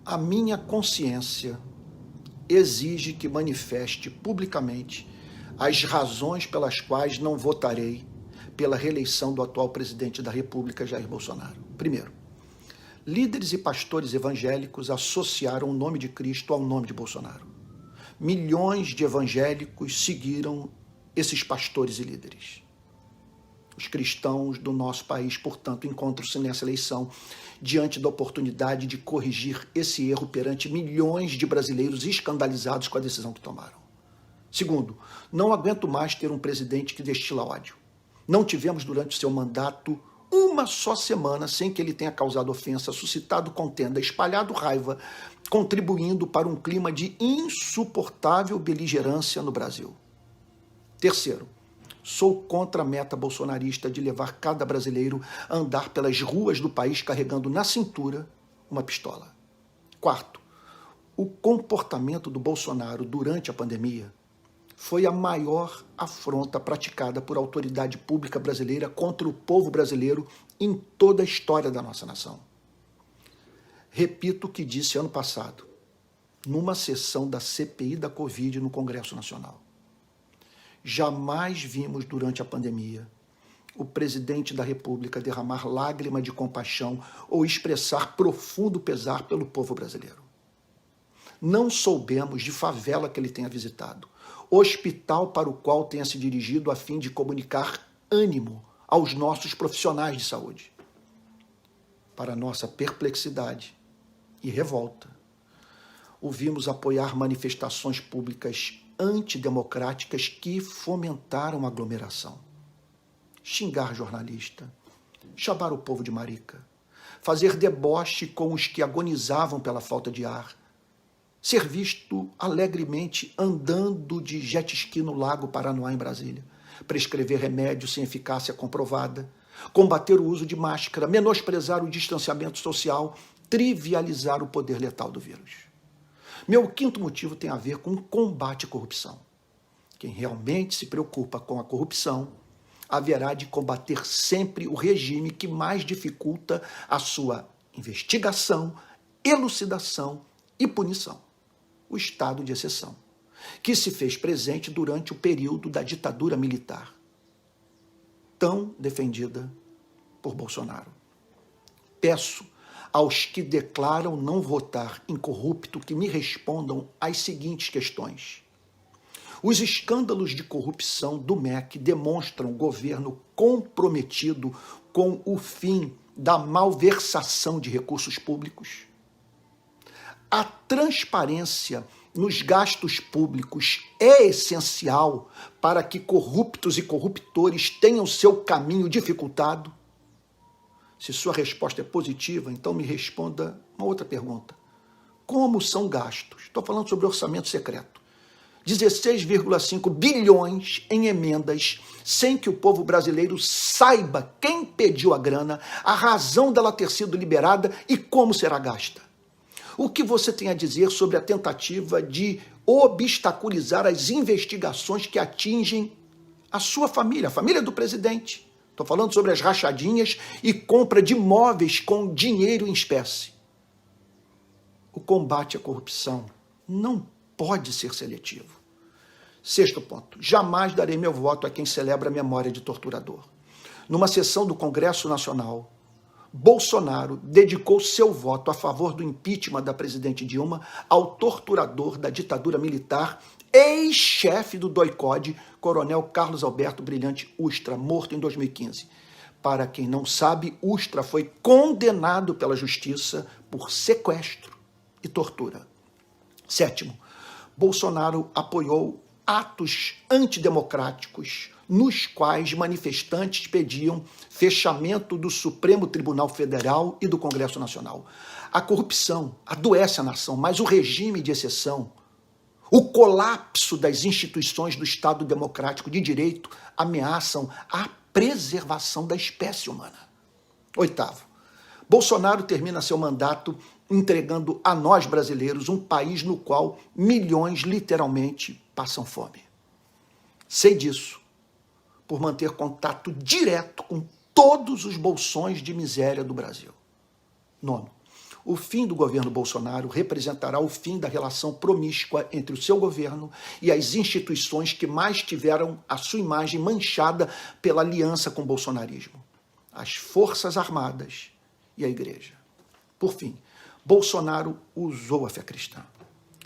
A minha consciência exige que manifeste publicamente as razões pelas quais não votarei pela reeleição do atual presidente da República, Jair Bolsonaro. Primeiro, líderes e pastores evangélicos associaram o nome de Cristo ao nome de Bolsonaro. Milhões de evangélicos seguiram esses pastores e líderes. Os cristãos do nosso país, portanto, encontram-se nessa eleição diante da oportunidade de corrigir esse erro perante milhões de brasileiros escandalizados com a decisão que tomaram. Segundo, não aguento mais ter um presidente que destila ódio. Não tivemos durante o seu mandato uma só semana sem que ele tenha causado ofensa, suscitado contenda, espalhado raiva, contribuindo para um clima de insuportável beligerância no Brasil. Terceiro, sou contra a meta bolsonarista de levar cada brasileiro a andar pelas ruas do país carregando na cintura uma pistola. Quarto, o comportamento do Bolsonaro durante a pandemia foi a maior afronta praticada por autoridade pública brasileira contra o povo brasileiro em toda a história da nossa nação. Repito o que disse ano passado, numa sessão da CPI da Covid no Congresso Nacional. Jamais vimos durante a pandemia o presidente da República derramar lágrima de compaixão ou expressar profundo pesar pelo povo brasileiro. Não soubemos de favela que ele tenha visitado, hospital para o qual tenha se dirigido a fim de comunicar ânimo aos nossos profissionais de saúde. Para nossa perplexidade e revolta, o vimos apoiar manifestações públicas antidemocráticas que fomentaram a aglomeração. Xingar jornalista, chamar o povo de marica, fazer deboche com os que agonizavam pela falta de ar, ser visto alegremente andando de jet ski no Lago Paranoá, em Brasília, prescrever remédios sem eficácia comprovada, combater o uso de máscara, menosprezar o distanciamento social, trivializar o poder letal do vírus. Meu quinto motivo tem a ver com o combate à corrupção. Quem realmente se preocupa com a corrupção haverá de combater sempre o regime que mais dificulta a sua investigação, elucidação e punição. O estado de exceção, que se fez presente durante o período da ditadura militar, tão defendida por Bolsonaro. Peço aos que declaram não votar incorrupto que me respondam às seguintes questões. Os escândalos de corrupção do MEC demonstram o governo comprometido com o fim da malversação de recursos públicos? A transparência nos gastos públicos é essencial para que corruptos e corruptores tenham seu caminho dificultado? Se sua resposta é positiva, então me responda uma outra pergunta. Como são gastos? Estou falando sobre orçamento secreto. 16,5 bilhões em emendas, sem que o povo brasileiro saiba quem pediu a grana, a razão dela ter sido liberada e como será gasta. O que você tem a dizer sobre a tentativa de obstaculizar as investigações que atingem a sua família, a família do presidente? Estou falando sobre as rachadinhas e compra de imóveis com dinheiro em espécie. O combate à corrupção não pode ser seletivo. Sexto ponto, jamais darei meu voto a quem celebra a memória de torturador. Numa sessão do Congresso Nacional, Bolsonaro dedicou seu voto a favor do impeachment da presidente Dilma ao torturador da ditadura militar, ex-chefe do DOI-CODE, coronel Carlos Alberto Brilhante Ustra, morto em 2015. Para quem não sabe, Ustra foi condenado pela justiça por sequestro e tortura. Sétimo, Bolsonaro apoiou atos antidemocráticos nos quais manifestantes pediam fechamento do Supremo Tribunal Federal e do Congresso Nacional. A corrupção adoece a nação, mas o regime de exceção, o colapso das instituições do Estado Democrático de Direito ameaçam a preservação da espécie humana. Oitavo, Bolsonaro termina seu mandato entregando a nós brasileiros um país no qual milhões literalmente passam fome. Sei disso por manter contato direto com todos os bolsões de miséria do Brasil. Nono, O fim do governo Bolsonaro representará o fim da relação promíscua entre o seu governo e as instituições que mais tiveram a sua imagem manchada pela aliança com o bolsonarismo: as Forças Armadas e a Igreja. Por fim, Bolsonaro usou a fé cristã.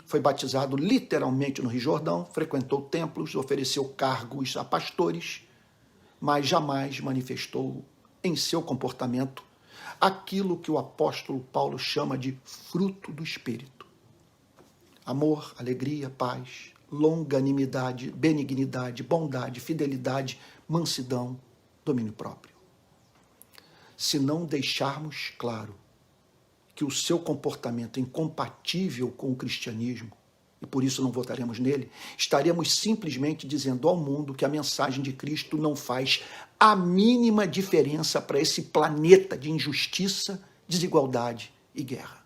Foi batizado literalmente no Rio Jordão, frequentou templos, ofereceu cargos a pastores, mas jamais manifestou em seu comportamento aquilo que o apóstolo Paulo chama de fruto do Espírito: amor, alegria, paz, longanimidade, benignidade, bondade, fidelidade, mansidão, domínio próprio. Se não deixarmos claro que o seu comportamento é incompatível com o cristianismo, e por isso não votaremos nele, estaremos simplesmente dizendo ao mundo que a mensagem de Cristo não faz a mínima diferença para esse planeta de injustiça, desigualdade e guerra.